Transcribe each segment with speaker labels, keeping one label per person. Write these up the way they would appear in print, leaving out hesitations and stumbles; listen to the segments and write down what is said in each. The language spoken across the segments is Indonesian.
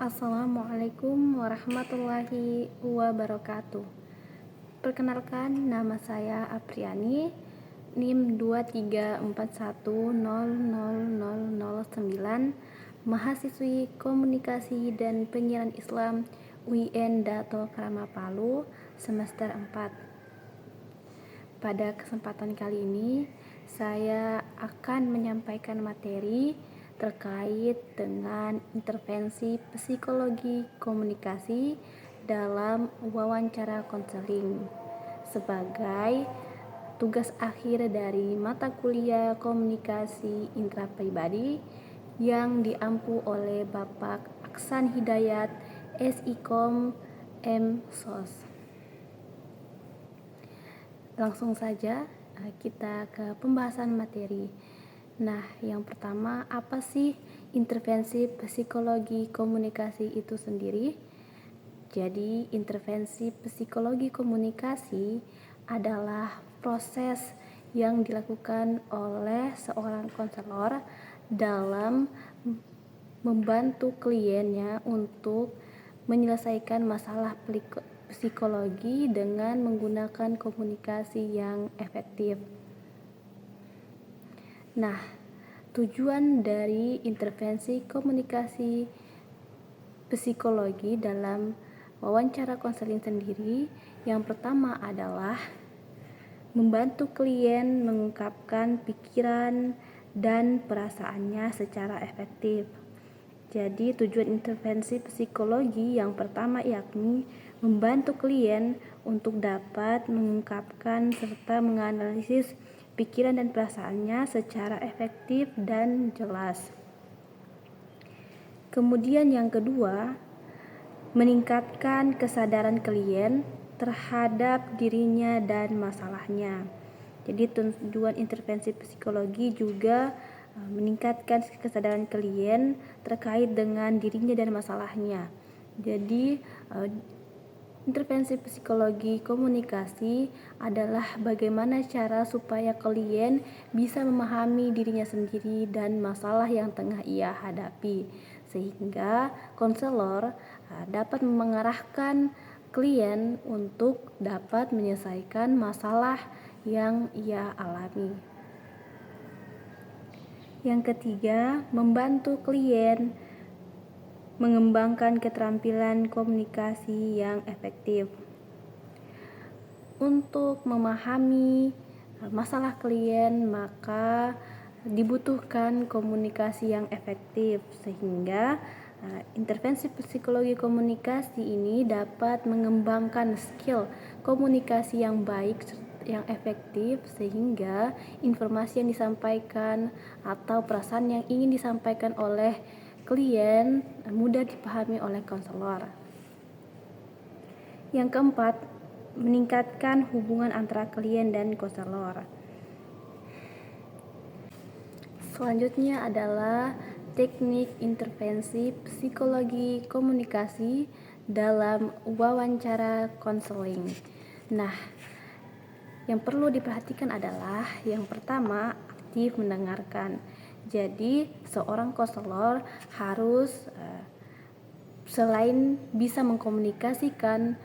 Speaker 1: Assalamualaikum warahmatullahi wabarakatuh. Perkenalkan, nama saya Apriani, NIM 234100009, mahasiswi Komunikasi dan Penyiaran Islam UIN Dato Krama Palu, semester 4. Pada kesempatan kali ini, saya akan menyampaikan materi terkait dengan intervensi psikologi komunikasi dalam wawancara konseling sebagai tugas akhir dari mata kuliah komunikasi intrapribadi yang diampu oleh Bapak Aksan Hidayat SIKOM M.Sos. Langsung saja kita ke pembahasan materi. Nah, yang pertama, apa sih intervensi psikologi komunikasi itu sendiri? Jadi, intervensi psikologi komunikasi adalah proses yang dilakukan oleh seorang konselor dalam membantu kliennya untuk menyelesaikan masalah psikologi dengan menggunakan komunikasi yang efektif. Nah, tujuan dari intervensi komunikasi psikologi dalam wawancara konseling sendiri yang pertama adalah membantu klien mengungkapkan pikiran dan perasaannya secara efektif. Jadi tujuan intervensi psikologi yang pertama yakni membantu klien untuk dapat mengungkapkan serta menganalisis pikiran dan perasaannya secara efektif dan jelas. Kemudian yang kedua, meningkatkan kesadaran klien terhadap dirinya dan masalahnya. Jadi tujuan intervensi psikologi juga meningkatkan kesadaran klien terkait dengan dirinya dan masalahnya. Jadi intervensi psikologi komunikasi adalah bagaimana cara supaya klien bisa memahami dirinya sendiri dan masalah yang tengah ia hadapi, sehingga konselor dapat mengarahkan klien untuk dapat menyelesaikan masalah yang ia alami. Yang ketiga, membantu klien mengembangkan keterampilan komunikasi yang efektif. Untuk memahami masalah klien, maka dibutuhkan komunikasi yang efektif, sehingga intervensi psikologi komunikasi ini dapat mengembangkan skill komunikasi yang baik, yang efektif, sehingga informasi yang disampaikan atau perasaan yang ingin disampaikan oleh klien mudah dipahami oleh konselor. Yang keempat, meningkatkan hubungan antara klien dan konselor. Selanjutnya adalah teknik intervensi psikologi komunikasi dalam wawancara konseling. Nah, yang perlu diperhatikan adalah yang pertama, aktif mendengarkan. Jadi, seorang konselor harus selain bisa mengkomunikasikan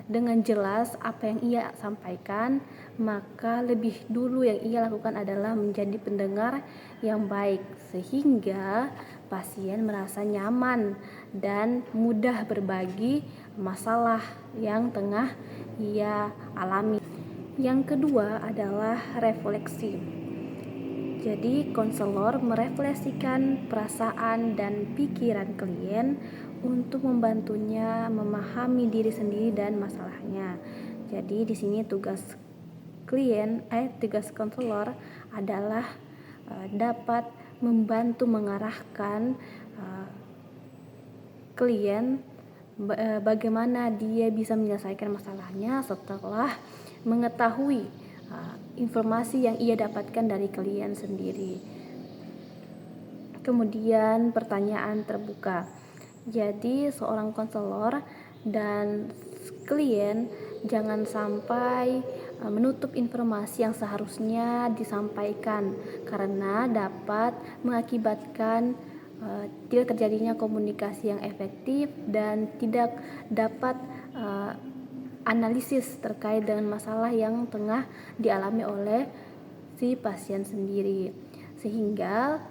Speaker 1: dengan jelas apa yang ia sampaikan, maka lebih dulu yang ia lakukan adalah menjadi pendengar yang baik, sehingga pasien merasa nyaman dan mudah berbagi masalah yang tengah ia alami. Yang kedua adalah refleksi. Jadi, konselor merefleksikan perasaan dan pikiran klien untuk membantunya memahami diri sendiri dan masalahnya. Jadi, di sini tugas konselor adalah dapat membantu mengarahkan klien bagaimana dia bisa menyelesaikan masalahnya setelah mengetahui informasi yang ia dapatkan dari klien sendiri. Kemudian pertanyaan terbuka. Jadi seorang konselor dan klien jangan sampai menutup informasi yang seharusnya disampaikan, karena dapat mengakibatkan tidak terjadinya komunikasi yang efektif dan tidak dapat analisis terkait dengan masalah yang tengah dialami oleh si pasien sendiri, sehingga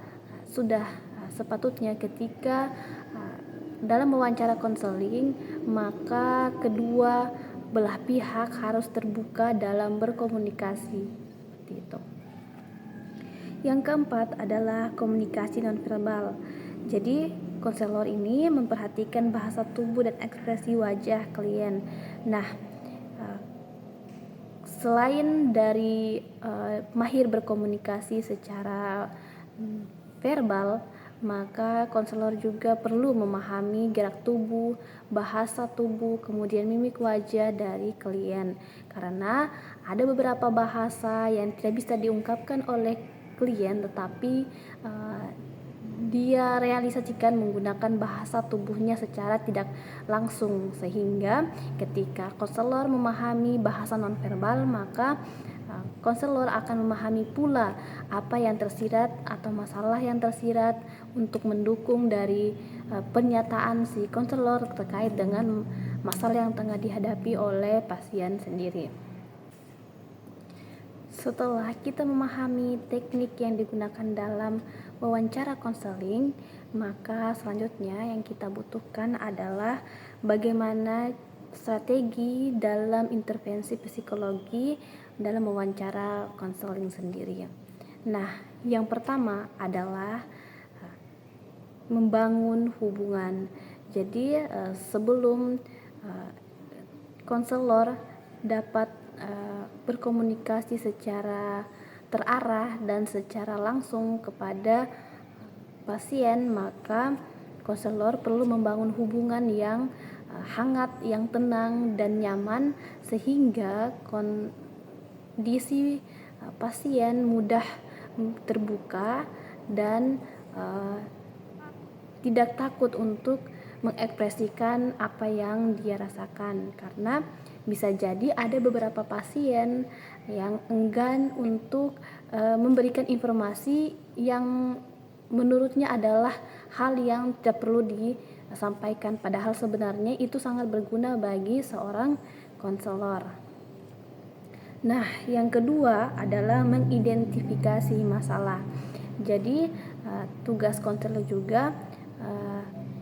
Speaker 1: sudah sepatutnya ketika dalam wawancara konseling maka kedua belah pihak harus terbuka dalam berkomunikasi, seperti itu. Yang keempat adalah komunikasi nonverbal. Jadi konselor ini memperhatikan bahasa tubuh dan ekspresi wajah klien. Nah, selain dari mahir berkomunikasi secara verbal, maka konselor juga perlu memahami gerak tubuh, bahasa tubuh, kemudian mimik wajah dari klien. Karena ada beberapa bahasa yang tidak bisa diungkapkan oleh klien, tetapi dia realisasikan menggunakan bahasa tubuhnya secara tidak langsung, sehingga ketika konselor memahami bahasa nonverbal, maka konselor akan memahami pula apa yang tersirat atau masalah yang tersirat untuk mendukung dari pernyataan si konselor terkait dengan masalah yang tengah dihadapi oleh pasien sendiri. Setelah kita memahami teknik yang digunakan dalam wawancara konseling, maka selanjutnya yang kita butuhkan adalah bagaimana strategi dalam intervensi psikologi dalam wawancara konseling sendiri. Nah, yang pertama adalah membangun hubungan. Jadi sebelum konselor dapat berkomunikasi secara terarah dan secara langsung kepada pasien, maka konselor perlu membangun hubungan yang hangat, yang tenang dan nyaman, sehingga kondisi pasien mudah terbuka dan tidak takut untuk mengekspresikan apa yang dia rasakan, karena bisa jadi ada beberapa pasien yang enggan untuk memberikan informasi yang menurutnya adalah hal yang tidak perlu disampaikan, padahal sebenarnya itu sangat berguna bagi seorang konselor. Nah, yang kedua adalah mengidentifikasi masalah. Jadi tugas konselor juga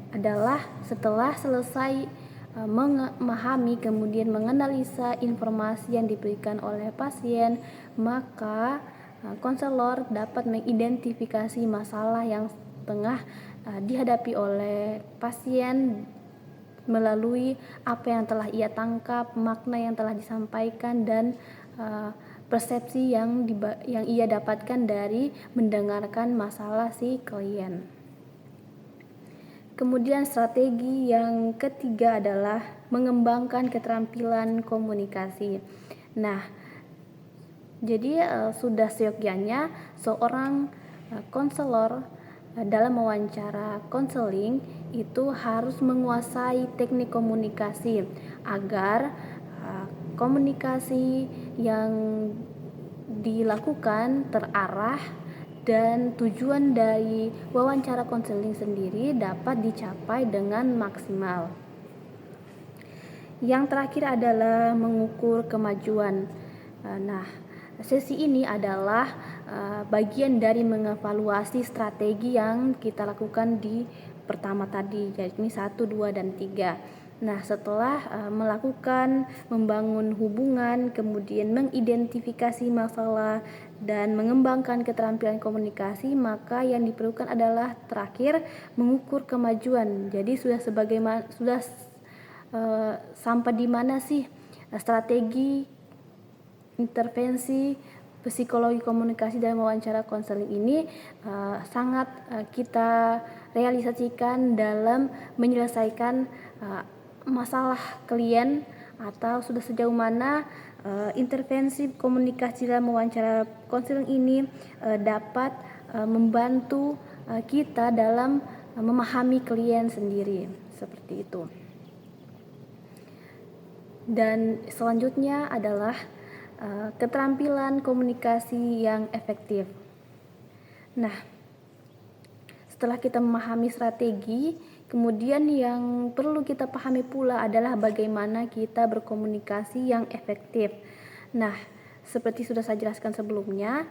Speaker 1: adalah setelah selesai memahami kemudian menganalisa informasi yang diberikan oleh pasien, maka konselor dapat mengidentifikasi masalah yang tengah dihadapi oleh pasien melalui apa yang telah ia tangkap, makna yang telah disampaikan, dan persepsi yang ia dapatkan dari mendengarkan masalah si klien. Kemudian strategi yang ketiga adalah mengembangkan keterampilan komunikasi. Nah, jadi sudah seyogyanya seorang konselor dalam wawancara konseling itu harus menguasai teknik komunikasi agar komunikasi yang dilakukan terarah dan tujuan dari wawancara konseling sendiri dapat dicapai dengan maksimal. Yang terakhir adalah mengukur kemajuan. Nah, sesi ini adalah bagian dari mengevaluasi strategi yang kita lakukan di pertama tadi, yakni 1, 2, dan 3. Nah, setelah melakukan membangun hubungan, kemudian mengidentifikasi masalah dan mengembangkan keterampilan komunikasi, maka yang diperlukan adalah terakhir mengukur kemajuan. Jadi sudah sampai di mana sih strategi intervensi psikologi komunikasi dalam wawancara konseling ini sangat kita realisasikan dalam menyelesaikan masalah klien, atau sudah sejauh mana intervensi komunikasi dalam wawancara konseling ini dapat membantu kita dalam memahami klien sendiri, seperti itu. Dan selanjutnya adalah keterampilan komunikasi yang efektif. Nah, setelah kita memahami strategi, kemudian yang perlu kita pahami pula adalah bagaimana kita berkomunikasi yang efektif. Nah, seperti sudah saya jelaskan sebelumnya,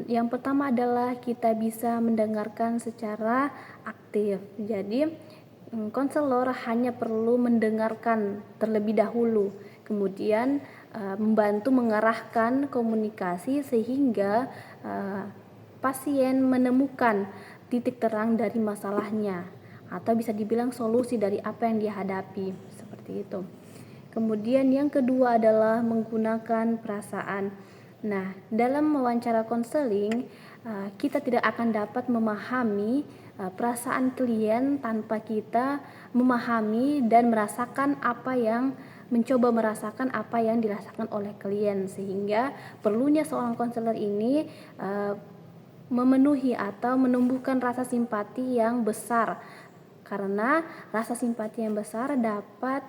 Speaker 1: yang pertama adalah kita bisa mendengarkan secara aktif. Jadi, konselor hanya perlu mendengarkan terlebih dahulu, kemudian membantu mengarahkan komunikasi sehingga pasien menemukan titik terang dari masalahnya atau bisa dibilang solusi dari apa yang dia hadapi, seperti itu. Kemudian yang kedua adalah menggunakan perasaan. Nah, dalam wawancara konseling kita tidak akan dapat memahami perasaan klien tanpa kita memahami dan mencoba merasakan apa yang dirasakan oleh klien, sehingga perlunya seorang konselor ini memenuhi atau menumbuhkan rasa simpati yang besar, karena rasa simpati yang besar dapat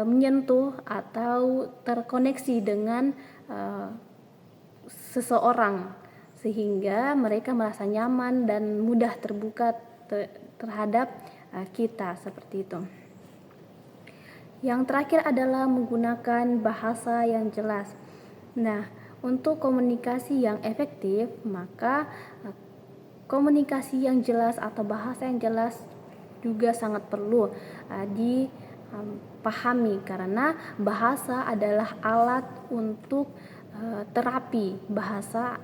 Speaker 1: menyentuh atau terkoneksi dengan seseorang, sehingga mereka merasa nyaman dan mudah terbuka terhadap kita, seperti itu. Yang terakhir adalah menggunakan bahasa yang jelas. Nah, untuk komunikasi yang efektif, maka komunikasi yang jelas atau bahasa yang jelas juga sangat perlu dipahami, karena bahasa adalah alat untuk terapi. Bahasa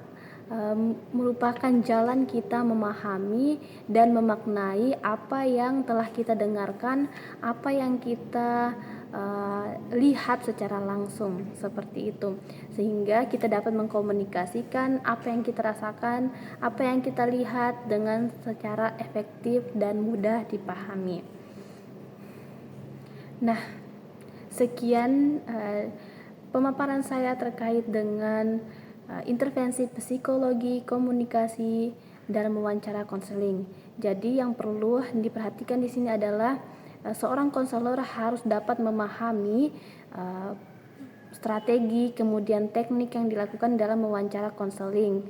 Speaker 1: merupakan jalan kita memahami dan memaknai apa yang telah kita dengarkan, apa yang kita lihat secara langsung, seperti itu, sehingga kita dapat mengkomunikasikan apa yang kita rasakan, apa yang kita lihat dengan secara efektif dan mudah dipahami. Nah, sekian pemaparan saya terkait dengan intervensi psikologi komunikasi dalam wawancara konseling. Jadi yang perlu diperhatikan di sini adalah seorang konselor harus dapat memahami strategi kemudian teknik yang dilakukan dalam wawancara konseling,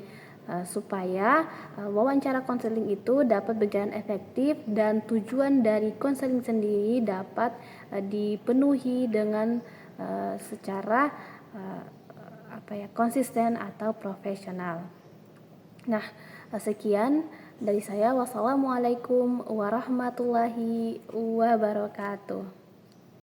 Speaker 1: supaya wawancara konseling itu dapat berjalan efektif dan tujuan dari konseling sendiri dapat dipenuhi dengan secara konsisten atau profesional. Nah, sekian dari saya. Wassalamualaikum warahmatullahi wabarakatuh.